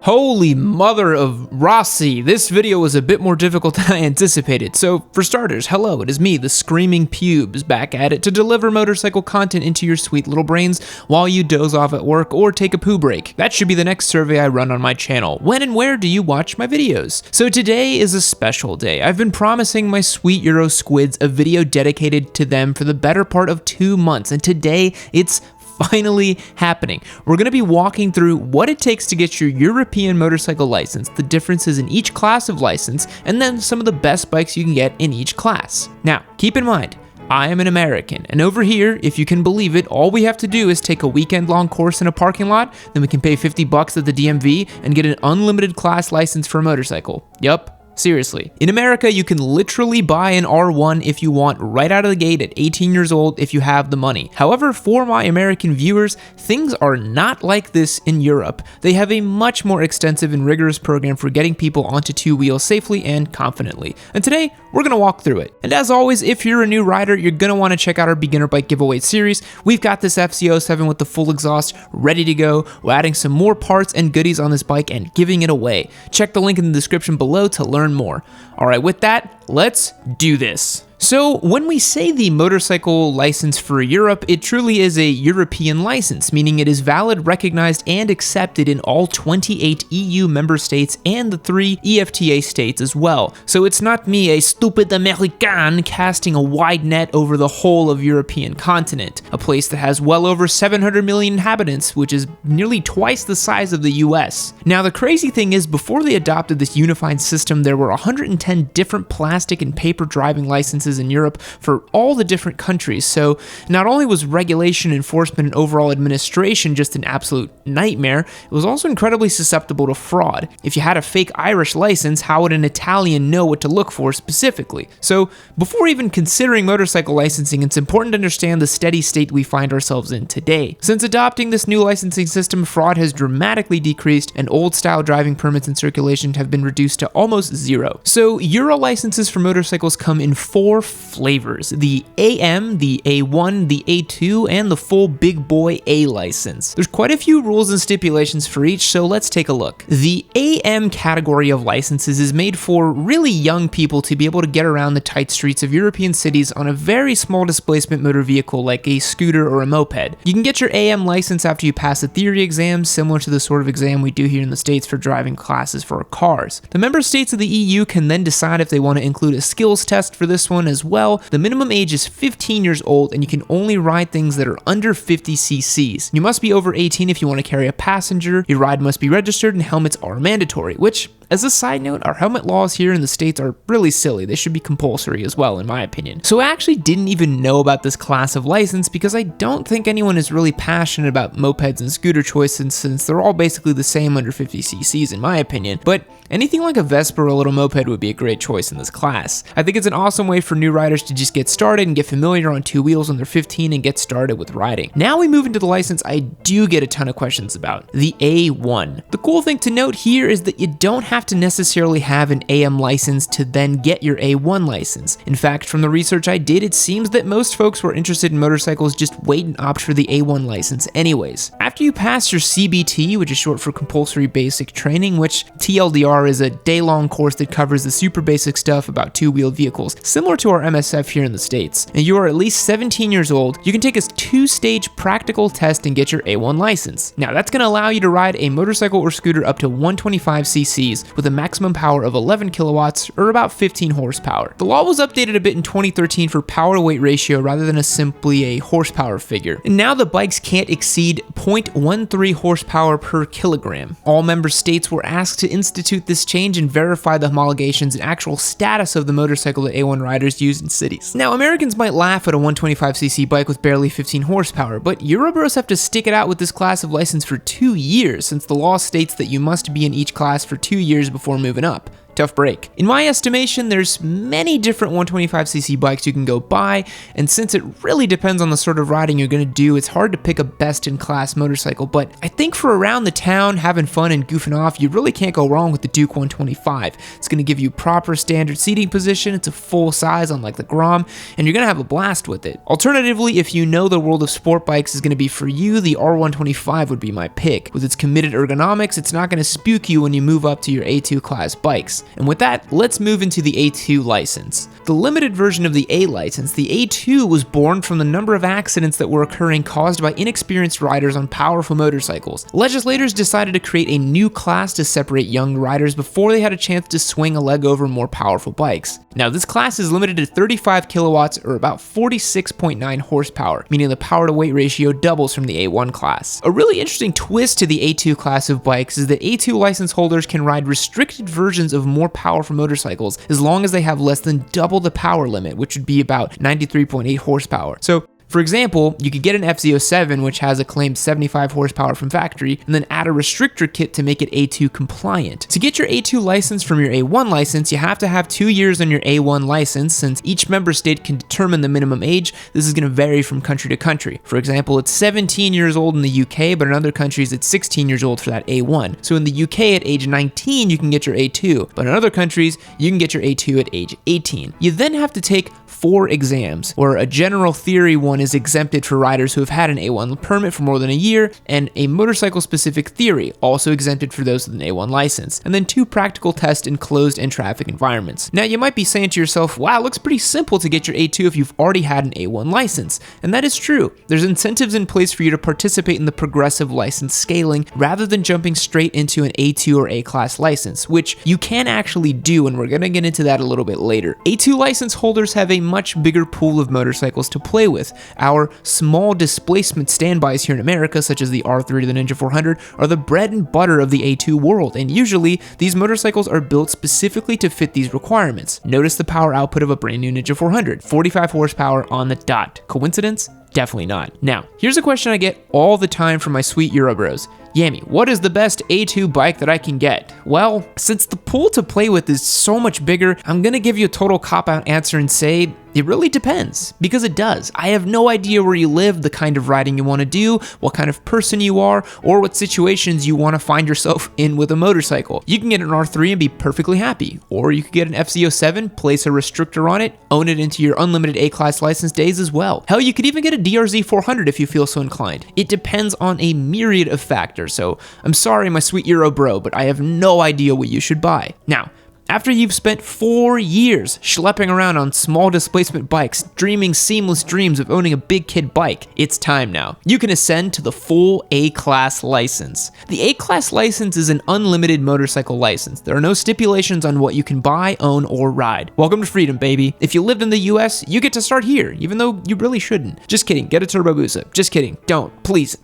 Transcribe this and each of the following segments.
Holy mother of Rossi, this video was a bit more difficult than I anticipated. So for starters, hello, it is me, the Screaming Pubes, back at it to deliver motorcycle content into your sweet little brains while you doze off at work or take a poo break. That should be the next survey I run on my channel. When and where do you watch my videos? So today is a special day. I've been promising my sweet Euro squids a video dedicated to them for the better part of 2 months, and today it's finally happening. We're going to be walking through what it takes to get your European motorcycle license, the differences in each class of license, and then some of the best bikes you can get in each class. Now, keep in mind, I am an American, and over here, if you can believe it, all we have to do is take a weekend-long course in a parking lot, then we can pay $50 at the DMV and get an unlimited class license for a motorcycle. Yup. Seriously. In America, you can literally buy an R1 if you want right out of the gate at 18 years old if you have the money. However, for my American viewers, things are not like this in Europe. They have a much more extensive and rigorous program for getting people onto two wheels safely and confidently. And today, we're going to walk through it. And as always, if you're a new rider, you're going to want to check out our beginner bike giveaway series. We've got this FZ07 with the full exhaust ready to go. We're adding some more parts and goodies on this bike and giving it away. Check the link in the description below to learn more. All right, with that, let's do this. So when we say the motorcycle license for Europe, it truly is a European license, meaning it is valid, recognized, and accepted in all 28 EU member states and the 3 EFTA states as well. So it's not me, a stupid American, casting a wide net over the whole of European continent, a place that has well over 700 million inhabitants, which is nearly twice the size of the US. Now the crazy thing is, before they adopted this unified system, there were 110 different plastic and paper driving licenses in Europe for all the different countries. So not only was regulation, enforcement, and overall administration just an absolute nightmare, it was also incredibly susceptible to fraud. If you had a fake Irish license, how would an Italian know what to look for specifically? So before even considering motorcycle licensing, it's important to understand the steady state we find ourselves in today. Since adopting this new licensing system, fraud has dramatically decreased and old-style driving permits in circulation have been reduced to almost zero. So Euro licenses for motorcycles come in 4 flavors: the AM, the A1, the A2, and the full big boy A license. There's quite a few rules and stipulations for each, so let's take a look. The AM category of licenses is made for really young people to be able to get around the tight streets of European cities on a very small displacement motor vehicle like a scooter or a moped. You can get your AM license after you pass a theory exam, similar to the sort of exam we do here in the States for driving classes for our cars. The member states of the EU can then decide if they want to include a skills test for this one as well. The minimum age is 15 years old, and you can only ride things that are under 50 cc's. You must be over 18 if you want to carry a passenger, your ride must be registered, and helmets are mandatory, which, as a side note, our helmet laws here in the States are really silly. They should be compulsory as well, in my opinion. So I actually didn't even know about this class of license because I don't think anyone is really passionate about mopeds and scooter choices, since they're all basically the same under 50 cc's in my opinion. But anything like a Vespa or a little moped would be a great choice in this class. I think it's an awesome way for new riders to just get started and get familiar on two wheels when they're 15 and get started with riding. Now we move into the license I do get a ton of questions about, the A1. The cool thing to note here is that you don't have to necessarily have an AM license to then get your A1 license. In fact, from the research I did, it seems that most folks who are interested in motorcycles just wait and opt for the A1 license anyways. After you pass your CBT, which is short for compulsory basic training, which TLDR is a day-long course that covers the super basic stuff about two-wheeled vehicles, similar to our MSF here in the States, and you are at least 17 years old, you can take a 2-stage practical test and get your A1 license. Now that's going to allow you to ride a motorcycle or scooter up to 125 cc's with a maximum power of 11 kilowatts or about 15 horsepower. The law was updated a bit in 2013 for power to weight ratio rather than simply a horsepower figure. And now the bikes can't exceed 0.13 horsepower per kilogram. All member states were asked to institute this change and verify the homologations and actual status of the motorcycle that A1 riders use in cities. Now Americans might laugh at a 125cc bike with barely 15 horsepower, but Eurobros have to stick it out with this class of license for 2 years, since the law states that you must be in each class for 2 years before moving up. tough break. In my estimation, there's many different 125cc bikes you can go buy, and since it really depends on the sort of riding you're gonna do, it's hard to pick a best-in-class motorcycle, but I think for around the town, having fun and goofing off, you really can't go wrong with the Duke 125. It's gonna give you proper standard seating position, it's a full size unlike the Grom, and you're gonna have a blast with it. Alternatively, if you know the world of sport bikes is gonna be for you, the R125 would be my pick. With its committed ergonomics, it's not gonna spook you when you move up to your A2 class bikes. And with that, let's move into the A2 license. The limited version of the A license, the A2 was born from the number of accidents that were occurring caused by inexperienced riders on powerful motorcycles. Legislators decided to create a new class to separate young riders before they had a chance to swing a leg over more powerful bikes. Now, this class is limited to 35 kilowatts or about 46.9 horsepower, meaning the power to weight ratio doubles from the A1 class. A really interesting twist to the A2 class of bikes is that A2 license holders can ride restricted versions of more powerful motorcycles as long as they have less than double the power limit, which would be about 93.8 horsepower. So, for example, you could get an FZ07, which has a claimed 75 horsepower from factory, and then add a restrictor kit to make it A2 compliant. To get your A2 license from your A1 license, you have to have 2 years on your A1 license. Since each member state can determine the minimum age, this is going to vary from country to country. For example, it's 17 years old in the UK, but in other countries it's 16 years old for that A1. So in the UK at age 19, you can get your A2, but in other countries, you can get your A2 at age 18. You then have to take 4 exams, where a general theory one is exempted for riders who have had an A1 permit for more than a year, and a motorcycle-specific theory, also exempted for those with an A1 license, and then 2 practical tests in closed and traffic environments. Now, you might be saying to yourself, wow, it looks pretty simple to get your A2 if you've already had an A1 license, and that is true. There's incentives in place for you to participate in the progressive license scaling, rather than jumping straight into an A2 or A-class license, which you can actually do, and we're gonna get into that a little bit later. A2 license holders have a much bigger pool of motorcycles to play with. Our small displacement standbys here in America, such as the R3 or the Ninja 400, are the bread and butter of the A2 world, and usually these motorcycles are built specifically to fit these requirements. Notice the power output of a brand new Ninja 400, 45 horsepower on the dot. Coincidence? Definitely not. Now, here's a question I get all the time from my sweet Euro bros. Yami, what is the best A2 bike that I can get? Well, since the pool to play with is so much bigger, I'm gonna give you a total cop-out answer and say, it really depends, because it does. I have no idea where you live, the kind of riding you want to do, what kind of person you are, or what situations you want to find yourself in with a motorcycle. You can get an R3 and be perfectly happy, or you could get an FZ07, place a restrictor on it, own it into your unlimited A-class license days as well. Hell, you could even get a DRZ 400 if you feel so inclined. It depends on a myriad of factors, so I'm sorry my sweet Euro bro, but I have no idea what you should buy. Now, after you've spent 4 years schlepping around on small displacement bikes, dreaming seamless dreams of owning a big kid bike, it's time now. You can ascend to the full A-Class license. The A-Class license is an unlimited motorcycle license. There are no stipulations on what you can buy, own, or ride. Welcome to freedom, baby. If you lived in the US, you get to start here, even though you really shouldn't. Just kidding, get a Turbo Busa. Just kidding, don't, please.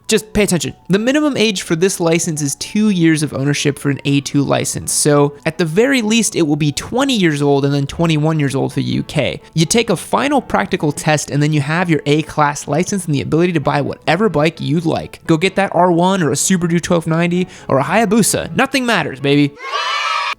Just pay attention. The minimum age for this license is 2 years of ownership for an A2 license, so at the very least it will be 20 years old and then 21 years old for the UK. You take a final practical test and then you have your A-Class license and the ability to buy whatever bike you'd like. Go get that R1 or a Subaru 1290 or a Hayabusa. Nothing matters, baby.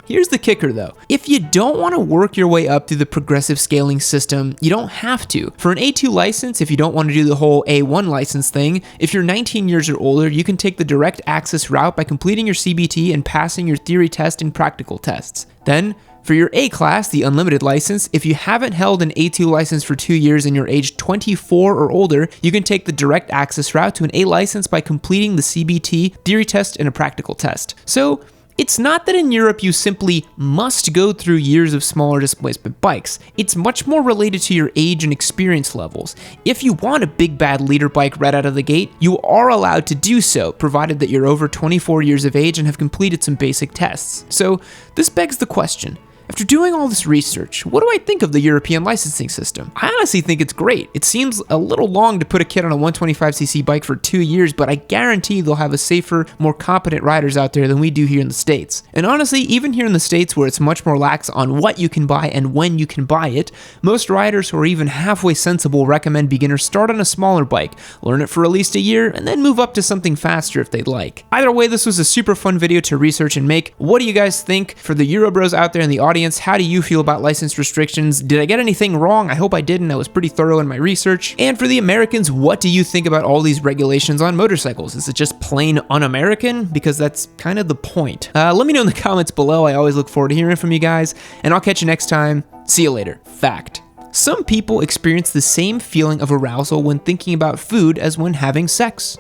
Here's the kicker though. If you don't want to work your way up through the progressive scaling system, you don't have to. For an A2 license, if you don't want to do the whole A1 license thing, if you're 19 years or older, you can take the direct access route by completing your CBT and passing your theory test and practical tests. Then, for your A-Class, the unlimited license, if you haven't held an A2 license for 2 years and you're age 24 or older, you can take the direct access route to an A license by completing the CBT, theory test, and a practical test. So, it's not that in Europe you simply must go through years of smaller displacement bikes. It's much more related to your age and experience levels. If you want a big bad leader bike right out of the gate, you are allowed to do so, provided that you're over 24 years of age and have completed some basic tests. So this begs the question, After doing all this research, what do I think of the European licensing system? I honestly think it's great. It seems a little long to put a kid on a 125cc bike for 2 years, but I guarantee they'll have a safer, more competent riders out there than we do here in the States. And honestly, even here in the States where it's much more lax on what you can buy and when you can buy it, most riders who are even halfway sensible recommend beginners start on a smaller bike, learn it for at least a year, and then move up to something faster if they'd like. Either way, this was a super fun video to research and make. What do you guys think? For the Eurobros out there in the audience, how do you feel about license restrictions? Did I get anything wrong? I hope I didn't. I was pretty thorough in my research. And for the Americans, what do you think about all these regulations on motorcycles? Is it just plain un-American? Because that's kind of the point. Let me know in the comments below. I always look forward to hearing from you guys, and I'll catch you next time. See you later. Fact: some people experience the same feeling of arousal when thinking about food as when having sex.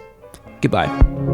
Goodbye.